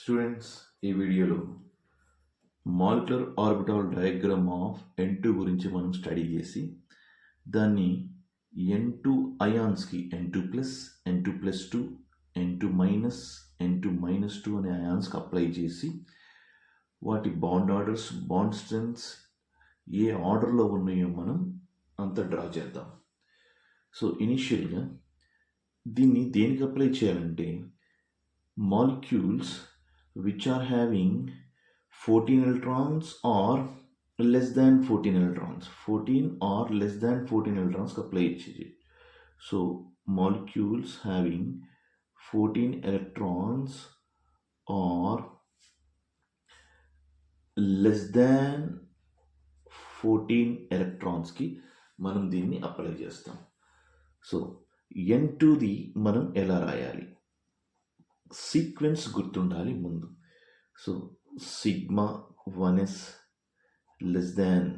Students, ఈ వీడియోలో molecular orbital diagram of N2 గురించి మనం స్టడీ చేసి దాన్ని N2 అయాన్స్కి N2+, N2+2, N2-, N2-2 అనే అయాన్స్కి అప్లై చేసి వాటి బాండ్ ఆర్డర్స్, బాండ్ స్ట్రెంగ్త్స్ ఏ ఆర్డర్లో ఉన్నాయో మనం అంత డ్రా చేద్దాం. సో ఇనిషియల్గా దీన్ని దేనికి అప్లై చేయాలంటే molecules which are having 14 electrons or less than 14 electrons, 14 or less than 14 electrons apply cheyiye. So molecules having 14 electrons or less than 14 electrons ki మనం దీన్ని అప్లై చేస్తాం. సో N2ది మనం ఎలా రాయాలి? సీక్వెన్స్ గుర్తుండాలి ముందు. So sigma 1s less than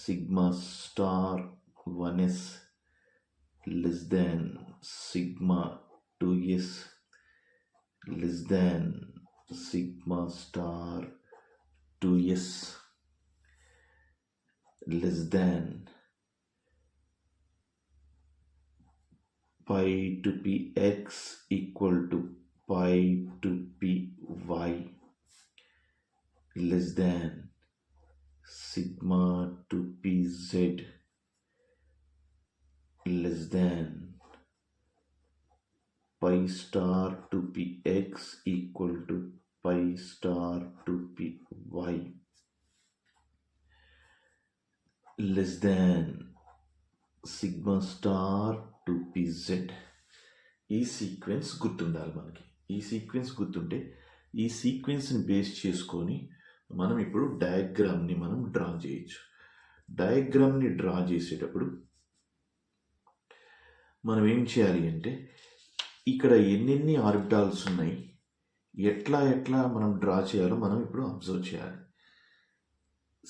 sigma star 1s less than sigma 2s less than sigma star 2s less than pi to px equal to pi to py less than sigma to pz less than pi star to px equal to pi star to py less than sigma star to pz. ఈ sequence గుర్తుండాలి మనకి. ఈ sequence గుర్తుంటే ఈ సీక్వెన్స్ని base చేసుకొని మనం ఇప్పుడు డయాగ్రామ్ని మనం డ్రా చేయొచ్చు. డయాగ్రామ్ని డ్రా చేసేటప్పుడు మనం ఏం చేయాలి అంటే ఇక్కడ ఎన్నెన్ని ఆర్బిటాల్స్ ఉన్నాయి, ఎట్లా మనం డ్రా చేయాలో మనం ఇప్పుడు అబ్జర్వ్ చేయాలి.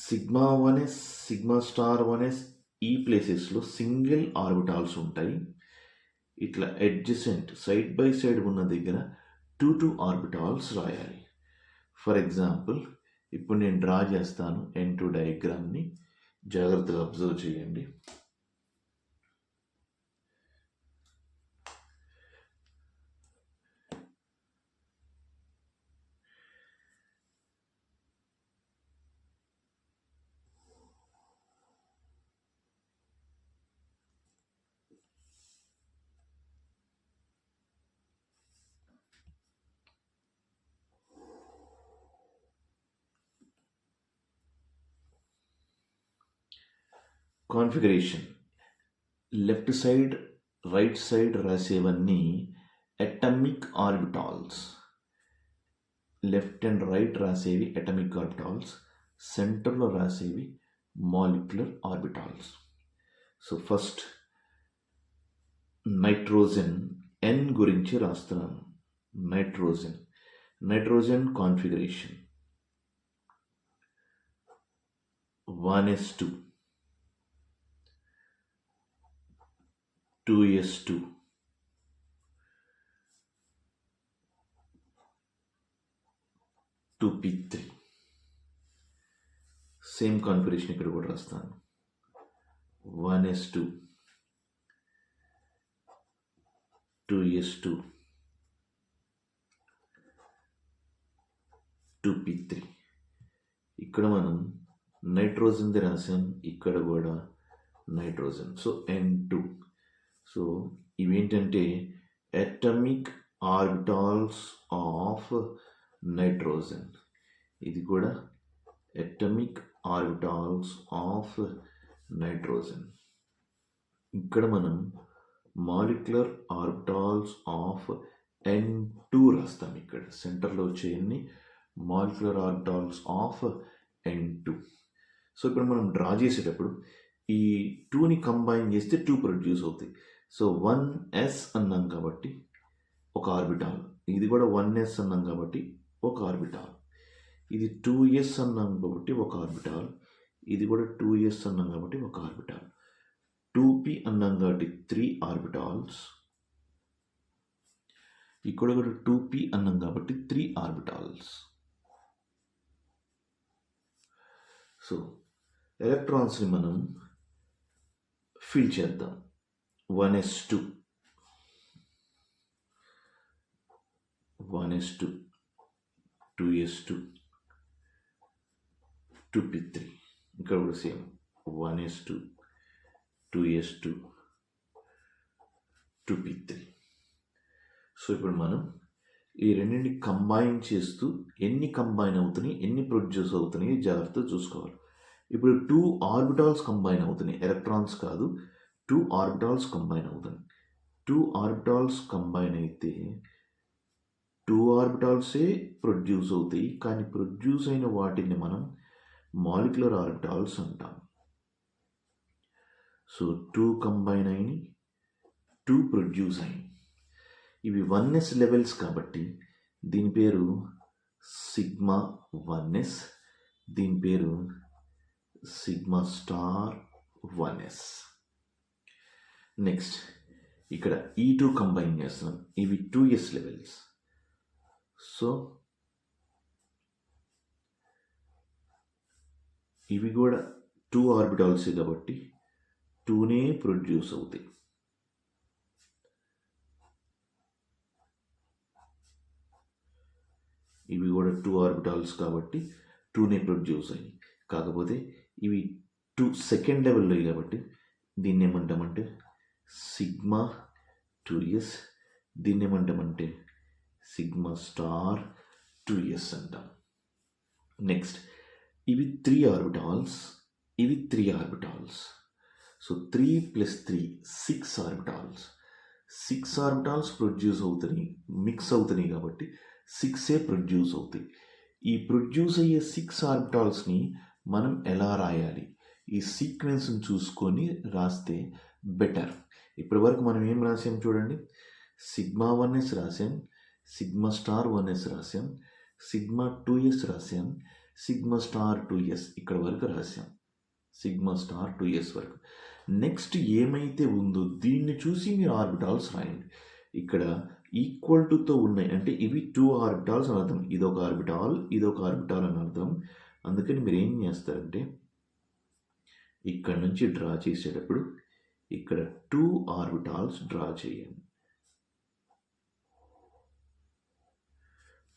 Sigma 1s, sigma star 1s ఈ ప్లేసెస్లో సింగిల్ ఆర్బిటాల్స్ ఉంటాయి. ఇట్లా అడ్జసెంట్ సైడ్ బై సైడ్ ఉన్న దగ్గర 2 ఆర్బిటాల్స్ రాయాలి. ఫర్ ఎగ్జాంపుల్ ఇప్పుడు నేను డ్రా చేస్తాను N2 డయాగ్రామ్ని, జాగ్రత్తగా అబ్జర్వ్ చేయండి. Configuration left side right side రాసేవన్నీ atomic orbitals, left and right రాసేవి అటామిక్ ఆర్బిటాల్స్, సెంటర్లో రాసేవి molecular orbitals. So first nitrogen N గురించి రాస్తున్నాను. Nitrogen configuration 1s2, 2s2, 2p3. Same configuration ఇక్కడ కూడా రాస్తాను. 1s2, 2s2, 2p3. ఇక్కడ మనం నైట్రోజన్ది రాసాం, ఇక్కడ కూడా నైట్రోజన్. So N2. సో ఇవేంటంటే అటామిక్ ఆర్బిటాల్స్ ఆఫ్ నైట్రోజన్. ఇది కూడా అటామిక్ ఆర్బిటాల్స్ ఆఫ్ నైట్రోజన్. ఇక్కడ మనం మాలిక్యులర్ ఆర్బిటాల్స్ ఆఫ్ N2 రాస్తాం. ఇక్కడ సెంటర్లో వచ్చేయన్ని molecular orbitals of N2. So ఇప్పుడు మనం డ్రా చేసేటప్పుడు ఈ 2ని కంబైన్ చేస్తే 2 ప్రొడ్యూస్ అవుతాయి. సో 1s అన్నాం కాబట్టి ఒక ఆర్బిటాల్, ఇది కూడా 1s అన్నాం కాబట్టి ఒక ఆర్బిటాల్, ఇది 2s అన్నాం కాబట్టి ఒక ఆర్బిటాల్, ఇది కూడా 2s అన్నాం కాబట్టి ఒక ఆర్బిటాల్, 2p అన్నాం కాబట్టి 3 ఆర్బిటాల్స్, ఇక్కడ కూడా 2p అన్నాం కాబట్టి 3 ఆర్బిటాల్స్. ఆర్బిటాల్స్. సో ఎలక్ట్రాన్స్ని మనం ఫిల్ చేద్దాం. 1s2 1s2 2s2 2p3. ఇక్కడ కూడా same 1s2 2s2 2p3. So ఇప్పుడు మనం ఈ రెండింటిని కంబైన్ చేస్తూ ఎన్ని కంబైన్ అవుతున్నాయి, ఎన్ని ప్రొడ్యూస్ అవుతున్నాయి జాగ్రత్తగా చూసుకోవాలి. ఇప్పుడు 2 ఆర్బిటాల్స్ కంబైన్ అవుతున్నాయి, ఎలక్ట్రాన్స్ కాదు, 2 ఆర్బిటాల్స్ కంబైన్ అవుతున్నాయి. 2 ఆర్బిటాల్స్ కంబైన్ అయితే 2 ఆర్బిటాల్సే ప్రొడ్యూస్ అవుతాయి, కానీ ప్రొడ్యూస్ అయిన వాటిని మనం మాలిక్యులర్ ఆర్బిటాల్స్ అంటాం. సో 2 కంబైన్ అయినాయి, 2 ప్రొడ్యూస్ అయినాయి. ఇవి 1s లెవెల్స్ కాబట్టి దీని పేరు సిగ్మా 1s, దీని పేరు సిగ్మా స్టార్ 1s. నెక్స్ట్ ఇక్కడ ఈ 2 కంబైన్ చేస్తున్నాం, ఇవి 2s లెవెల్స్. సో ఇవి కూడా 2 ఆర్బిటాల్స్ కాబట్టి 2నే ప్రొడ్యూస్ అవుతాయి. ఇవి కూడా 2 ఆర్బిటాల్స్ కాబట్టి 2నే ప్రొడ్యూస్ అయ్యి, కాకపోతే ఇవి 2 సెకండ్ లెవెల్లో కాబట్టి దీన్ని ఏమంటామంటే సిగ్మా 2s, దీన్ని ఏమంటామంటే సిగ్మా స్టార్ 2s అంటాం. నెక్స్ట్ ఇవి 3 ఆర్బిటాల్స్, ఇవి 3 orbitals. So 3 + 3 6 orbitals. 6 orbitals produce అవుతున్నాయి, మిక్స్ అవుతున్నాయి కాబట్టి 6ఏ ప్రొడ్యూస్ అవుతాయి. ఈ ప్రొడ్యూస్ అయ్యే 6 ఆర్బిటాల్స్ని మనం ఎలా రాయాలి, ఈ సీక్వెన్స్ని చూసుకొని రాస్తే బెటర్. ఇప్పటి వరకు మనం ఏం రాసాం చూడండి, సిగ్మా 1s రాసాం, సిగ్మా స్టార్ 1s రాసాం, సిగ్మా 2s రాసాం, సిగ్మా స్టార్ 2s ఇక్కడ వరకు రాసాం, సిగ్మా స్టార్ 2s వరకు. నెక్స్ట్ ఏమైతే ఉందో దీన్ని చూసి మీరు ఆర్బిటాల్స్ రాయండి. ఇక్కడ ఈక్వల్ టుతో ఉన్నాయి అంటే ఇవి 2 ఆర్బిటాల్స్ అని అర్థం, ఇదొక ఆర్బిటాల్, ఇదొక ఆర్బిటాల్ అని అర్థం. అందుకని మీరు ఏం చేస్తారంటే ఇక్కడ నుంచి డ్రా చేసేటప్పుడు ఇక్కడ 2 ఆర్బిటాల్స్ డ్రా చేయండి,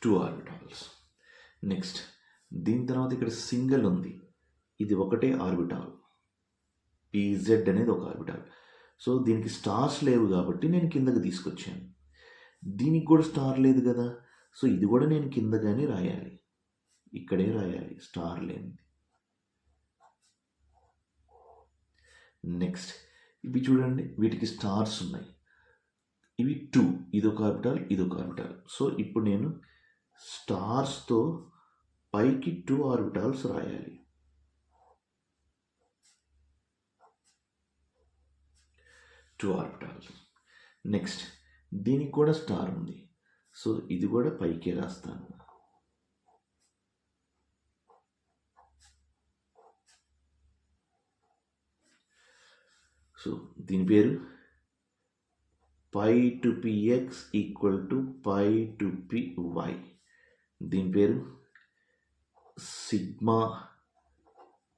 2 ఆర్బిటాల్స్. నెక్స్ట్ దీని తర్వాత ఇక్కడ సింగిల్ ఉంది, ఇది ఒకటే ఆర్బిటాల్, pz అనేది ఒక ఆర్బిటాల్. సో దీనికి స్టార్స్ లేవు కాబట్టి నేను కిందకి తీసుకొచ్చాను. దీనికి కూడా స్టార్ లేదు కదా, సో ఇది కూడా నేను కిందగానే రాయాలి, ఇక్కడే రాయాలి స్టార్ లేనిది. నెక్స్ట్ ఇవి చూడండి, వీటికి స్టార్స్ ఉన్నాయి, ఇవి 2, ఇదొక ఆర్బిటాల్, ఇదొక ఆర్బిటాల్. సో ఇప్పుడు నేను స్టార్స్తో పైకి 2 ఆర్బిటాల్స్ రాయాలి. ఆర్బిటాల్స్. నెక్స్ట్ దీనికి కూడా స్టార్ ఉంది, సో ఇది కూడా పైకే రాస్తాను. సో దీని పేరు π to px = π to py. దీని పేరు సిగ్మా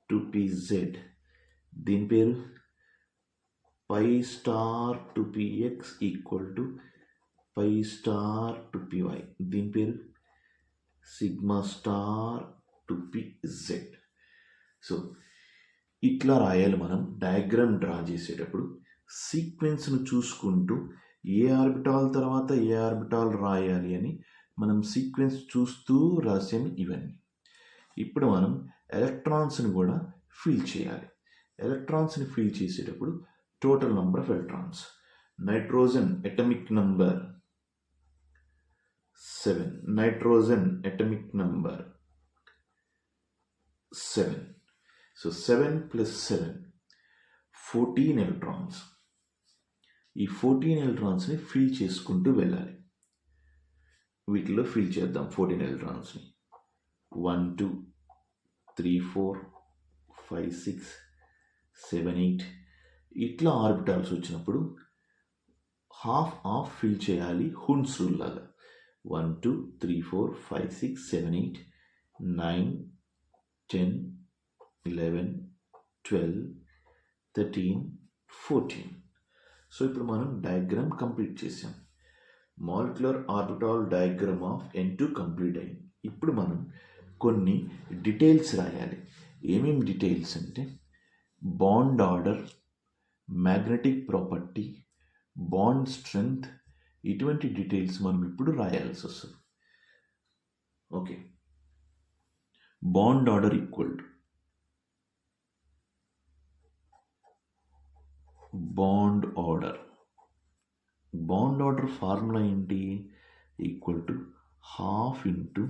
to pz, దీని పేరు π star to px = π star to py, దీని పేరు sigma star to pz. So ఇట్లా రాయాలి మనం డయాగ్రామ్ డ్రా చేసేటప్పుడు. సీక్వెన్స్ను చూసుకుంటూ ఏ ఆర్బిటాల్ తర్వాత ఏ ఆర్బిటాల్ రాయాలి అని మనం సీక్వెన్స్ చూస్తూ రాసాము ఇవన్నీ. ఇప్పుడు మనం ఎలక్ట్రాన్స్ని కూడా ఫిల్ చేయాలి. ఎలక్ట్రాన్స్ని ఫిల్ చేసేటప్పుడు total number of electrons. Nitrogen atomic number 7. Nitrogen atomic number 7. So 7 + 7 14 electrons. ఈ 14 ఎలక్ట్రాన్స్ని ఫిల్ చేసుకుంటూ వెళ్ళాలి. వీటిలో ఫిల్ చేద్దాం 14 ఎలక్ట్రాన్స్ని. 1 2 3 4 5 6 7 8 ఇట్లా ఆర్బిటాల్స్ వచ్చినప్పుడు హాఫ్ ఫిల్ చేయాలి హున్స్ రూల్ లాగా. 1 2 3 4 5 6 7 8 9 10 11 12 13 14. సో ఇప్పుడు మనం డయాగ్రామ్ కంప్లీట్ చేసాం. Molecular orbital diagram of N2 complete అయింది. ఇప్పుడు మనం కొన్ని డీటెయిల్స్ రాయాలి. ఏమేమి డీటెయిల్స్ అంటే bond order, magnetic property, bond strength, ఇటువంటి డీటెయిల్స్ మనం ఇప్పుడు రాయాల్సి వస్తుంది. Okay, bond order equal to bond order. Bond order formula ఏంటి? Equal to half into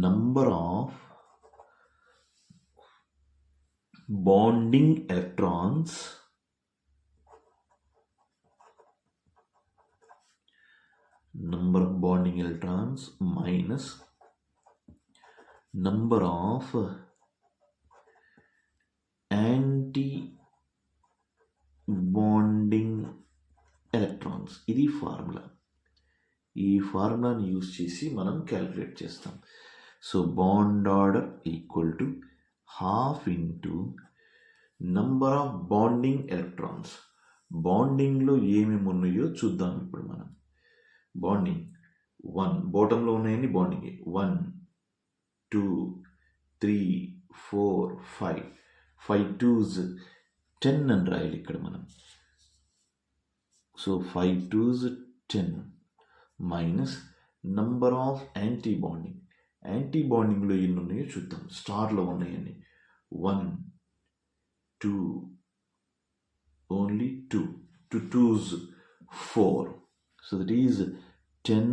number of bonding electrons minus number of anti-bonding electrons. ఇది formula. ఈ ఫార్ములాని use చేసి మనం క్యాలిక్యులేట్ చేస్తాం. So bond order equal to half into number of bonding electrons. బాండింగ్లో ఏమేమి ఉన్నాయో చూద్దాం ఇప్పుడు మనం. బాండింగ్ 1, బాటంలో ఉన్నాయని బాండింగ్ 1 2 3 4 5 5 2s 10 అని రాయాలి ఇక్కడ మనం. So 5 2s 10 minus number of anti-bonding. యాంటీ బాండింగ్లో ఎన్ని ఉన్నాయో చూద్దాం. స్టార్లో ఉన్నాయని 1 2 only 2 2s 4. So that is 10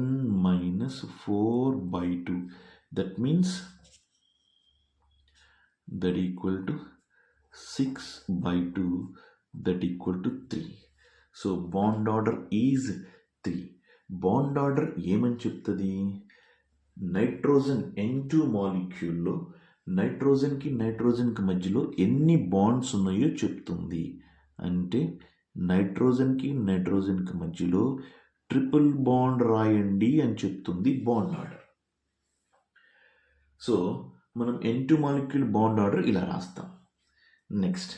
minus 4 by 2. That means that equal to 6 by 2, that equal to 3. So bond order is 3. Bond order ఏమని చెప్తుంది? నైట్రోజన్ N2 మాలిక్యూల్లో నైట్రోజన్కి నైట్రోజన్కి మధ్యలో ఎన్ని బాండ్స్ ఉన్నాయో చెప్తుంది. అంటే నైట్రోజన్కి నైట్రోజన్కి మధ్యలో ట్రిపుల్ బాండ్ రాయండి అని చెప్తుంది బాండ్ ఆర్డర్. సో మనం N2 మాలిక్యూల్ బాండ్ ఆర్డర్ ఇలా రాస్తాం. నెక్స్ట్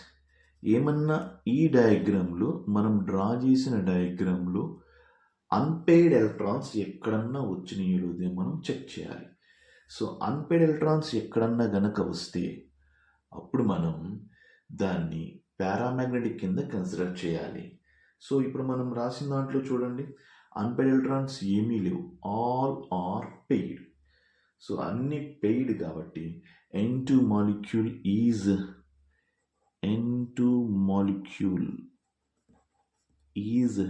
ఏమన్నా ఈ డయాగ్రామ్లో మనం డ్రా చేసిన డయాగ్రామ్లో అన్పెయిడ్ ఎలక్ట్రాన్స్ ఎక్కడన్నా వచ్చినాయో లేదో మనం చెక్ చేయాలి. సో అన్పెయిడ్ ఎలక్ట్రాన్స్ ఎక్కడన్నా గనక వస్తే అప్పుడు మనం దాన్ని పారామాగ్నెటిక్ కింద కన్సిడర్ చేయాలి. సో ఇప్పుడు మనం రాసిన దాంట్లో చూడండి, అన్పెయిడ్ ఎలక్ట్రాన్స్ ఏమీ లేవు, ఆల్ ఆర్ పెయిడ్. సో అన్ని పెయిడ్ కాబట్టి N2 molecule is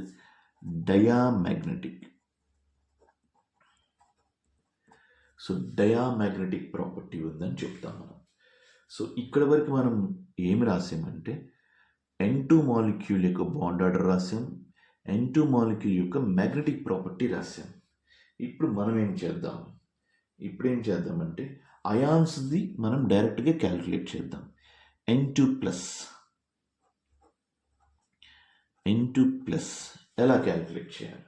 diamagnetic. So diamagnetic property ఉందని చెప్తాం మనం. సో ఇక్కడ వరకు మనం ఏమి రాసామంటే N2 మాలిక్యూల్ యొక్క బాండ్ ఆర్డర్ రాసాం, N2 మాలిక్యూల్ యొక్క మ్యాగ్నెటిక్ ప్రాపర్టీ రాసాం. ఇప్పుడు మనం ఏం చేద్దామంటే అయాన్స్ది మనం డైరెక్ట్గా క్యాలిక్యులేట్ చేద్దాం. N2 ప్లస్ ఎలా క్యాలిక్యులేట్ చేయాలి?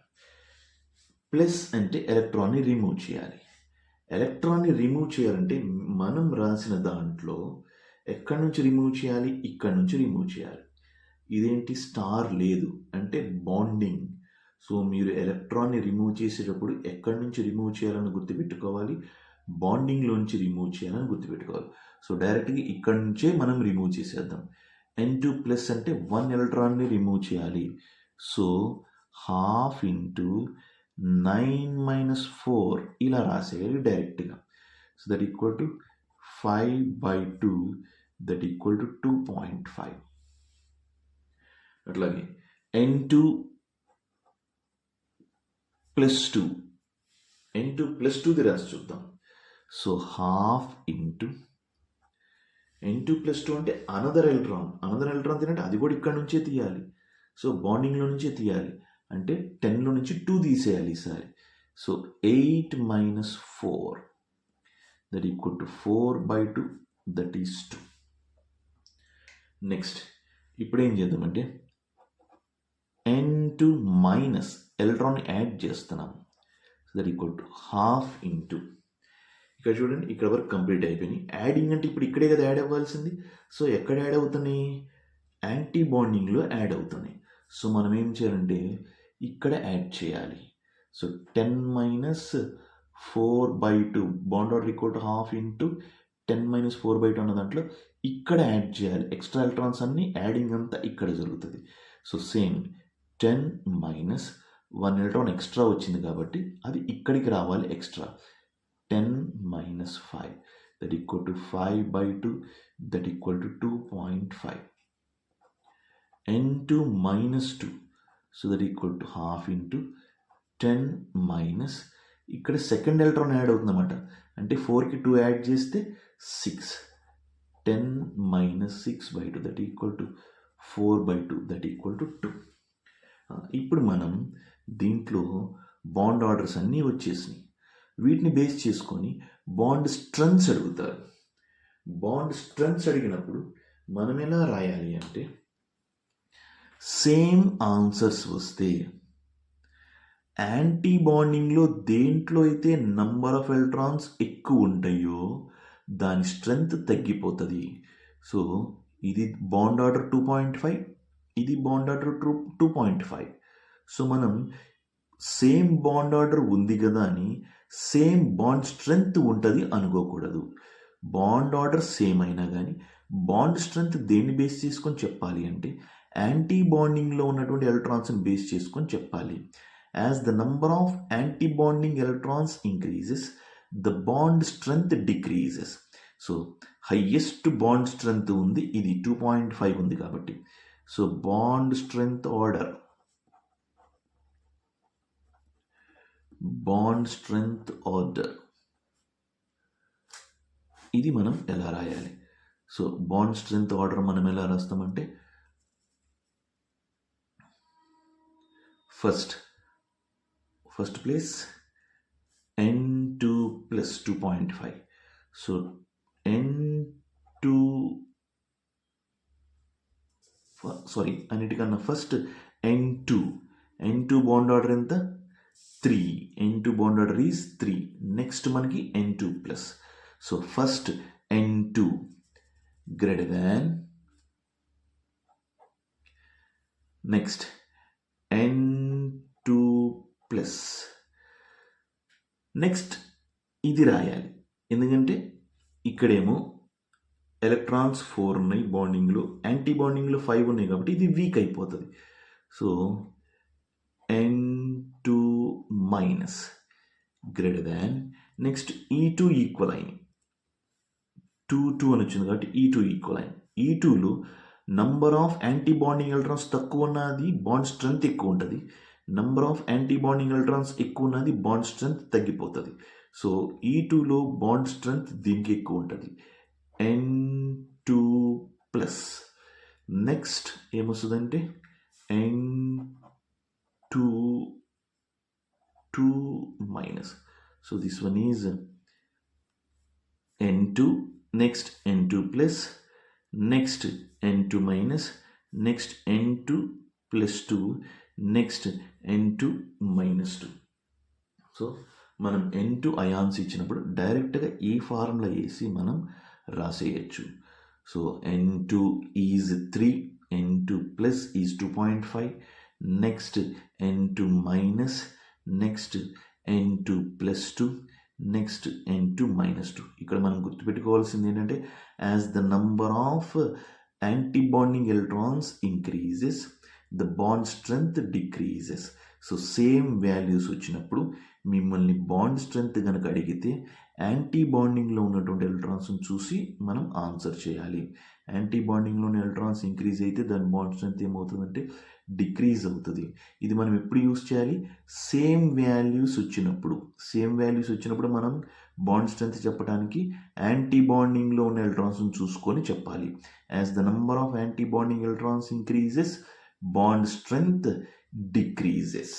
ప్లస్ అంటే ఎలక్ట్రాన్ని రిమూవ్ చేయాలి. ఎలక్ట్రాన్ని రిమూవ్ చేయాలంటే మనం రాసిన దాంట్లో ఎక్కడి నుంచి రిమూవ్ చేయాలి? ఇక్కడ నుంచి రిమూవ్ చేయాలి. ఇదేంటి స్టార్ లేదు అంటే బాండింగ్. సో మీరు ఎలక్ట్రాన్ని రిమూవ్ చేసేటప్పుడు ఎక్కడి నుంచి రిమూవ్ చేయాలని గుర్తుపెట్టుకోవాలి, బాండింగ్లోంచి రిమూవ్ చేయాలని గుర్తుపెట్టుకోవాలి. సో డైరెక్ట్గా ఇక్కడ నుంచే మనం రిమూవ్ చేసేద్దాం. N2 ప్లస్ అంటే 1 ఎలక్ట్రాన్ని రిమూవ్ చేయాలి. సో హాఫ్ ఇంటూ 9 - 4 ఇలా రాసేయాలి డైరెక్ట్గా. So that equal to 5/2, that equal to 2.5. అట్లాగే N2 ప్లస్ 2ది రాసి చూద్దాం. So half into N2 plus 2 అంటే అనదర్ ఎలక్ట్రాన్ తినంటే అది కూడా ఇక్కడ నుంచే తీయాలి. సో బాండింగ్లో నుంచే తీయాలి అంటే 10లో నుంచి 2 తీసేయాలి ఈసారి. So 8 - 4, that equal to 4/2, that is 2. Next ఇప్పుడు ఏం చేద్దామంటే N2 మైనస్ ఎలక్ట్రాన్ యాడ్ చేస్తున్నాం. That equal to half into, ఇక్కడ చూడండి ఇక్కడ వరకు కంప్లీట్ అయిపోయినాయి. యాడింగ్ అంటే ఇప్పుడు ఇక్కడే కదా యాడ్ అవ్వాల్సింది. సో ఎక్కడ యాడ్ అవుతున్నాయి? యాంటీ బాండింగ్లో యాడ్ అవుతున్నాయి. సో మనం ఏం చేయాలంటే ఇక్కడ యాడ్ చేయాలి. So 10 - 4/2 bond order equal to half into 10 - 4/2 అన్న దాంట్లో ఇక్కడ యాడ్ చేయాలి. ఎక్స్ట్రా ఎలక్ట్రాన్స్ అన్ని యాడింగ్ అంతా ఇక్కడ జరుగుతుంది. సో సేమ్ 10 - 1 ఎలక్ట్రాన్ ఎక్స్ట్రా వచ్చింది కాబట్టి అది ఇక్కడికి రావాలి extra. 10 - 5 that equal to 5/2 that equal to 2.5. N2 - 2 so that equal to half into 10 minus, ఇక్కడ సెకండ్ ఎలక్ట్రాన్ యాడ్ అవుతుంది అన్నమాట. అంటే 4కి 2 యాడ్ చేస్తే 6. 10 - 6/2 that equal to 4/2 that equal to 2. ఇప్పుడు మనం దీంట్లో బాండ్ ఆర్డర్స్ అన్నీ వచ్చేసినాయి. వీటిని బేస్ చేసుకొని బాండ్ స్ట్రెంగ్త్స్ అడుగుతారు. బాండ్ స్ట్రెంగ్త్స్ అడిగినప్పుడు మనం ఎలా రాయాలి అంటే, సేమ్ ఆన్సర్స్ వస్తే యాంటీ బాండింగ్లో దేంట్లో అయితే నంబర్ ఆఫ్ ఎలక్ట్రాన్స్ ఎక్కువ ఉంటాయో దాని స్ట్రెంగ్త్ తగ్గిపోతుంది. సో ఇది బాండ్ ఆర్డర్ 2.5, ఇది బాండ్ ఆర్డర్ 2.5. సో మనం సేమ్ బాండ్ ఆర్డర్ ఉంది కదా అని సేమ్ బాండ్ స్ట్రెంగ్త్ ఉంటుంది అనుకోకూడదు. బాండ్ ఆర్డర్ సేమ్ అయినా కానీ బాండ్ స్ట్రెంగ్త్ దేన్ని బేస్ చేసుకొని చెప్పాలి అంటే యాంటీ బాండింగ్లో ఉన్నటువంటి ఎలక్ట్రాన్స్ని బేస్ చేసుకొని చెప్పాలి. As the number of anti-bonding electrons increases the bond strength decreases. So highest bond strength ఉంది, ఇది 2.5 ఉంది కాబట్టి. So bond strength order, bond strength order ఇది మనం ఎలా రాయాలి? సో బాండ్ స్ట్రెంగ్త్ ఆర్డర్ మనం ఎలా రాస్తామంటే, first place N2 plus 2.5. So అన్నిటికన్నా ఫస్ట్ N2 బాండ్ ఆర్డర్ ఎంత? 3. N2 bond order is 3. Next మనకి N2 plus. So first N2 greater than, next N2 plus, next ఇది రాయాలి. ఎందుకంటే ఇక్కడేమో ఎలక్ట్రాన్స్ 4 ఉన్నాయి బాండింగ్లో, యాంటీ బాండింగ్లో 5 ఉన్నాయి కాబట్టి ఇది వీక్ అయిపోతుంది. So N2 minus greater than, next E2 equal అయిన 2 అని వచ్చింది కాబట్టి E2 ఈక్వల్ అయిన. E2లో number of anti-bonding electrons తక్కువ ఉన్నది బాండ్ స్ట్రెంగ్త్ ఎక్కువ ఉంటుంది, number of anti-bonding electrons ఎక్కువ ఉన్నది బాండ్ స్ట్రెంగ్త్ తగ్గిపోతుంది. సో E2లో బాండ్ స్ట్రెంగ్త్ దీనికి ఎక్కువ ఉంటుంది, N2 ప్లస్. నెక్స్ట్ ఏమొస్తుందంటే N2 minus. So this one is N2, next N2 plus, next N2 minus, next N2 plus 2, next N2 minus 2. So మనం N2 ions ఇచ్చినప్పుడు డైరెక్ట్గా ఈ ఫార్ములా వేసి మనం రాసేయచ్చు. So N2 is 3, N2 plus is 2.5, next N2 minus, next N2 plus 2, next N2 minus 2. ఇక్కడ మనం గుర్తుపెట్టుకోవాల్సింది ఏంటంటే as the number of anti-bonding electrons increases the bond strength decreases. So same values వచ్చినప్పుడు మిమ్మల్ని bond strength కనుక అడిగితే anti బాండింగ్లో ఉన్నటువంటి ఎలక్ట్రాన్స్ని చూసి మనం ఆన్సర్ చేయాలి. యాంటీ బాండింగ్లోని ఎలక్ట్రాన్స్ ఇంక్రీజ్ అయితే దాని బాండ్ స్ట్రెంగ్త్ ఏమవుతుందంటే డిక్రీజ్ అవుతుంది. ఇది మనం ఎప్పుడు యూస్ చేయాలి? సేమ్ వాల్యూస్ వచ్చినప్పుడు మనం బాండ్ స్ట్రెంగ్త్ చెప్పడానికి యాంటీ బాండింగ్లో ఉన్న ఎలక్ట్రాన్స్ని చూసుకొని చెప్పాలి. As the number of anti-bonding electrons increases bond strength decreases.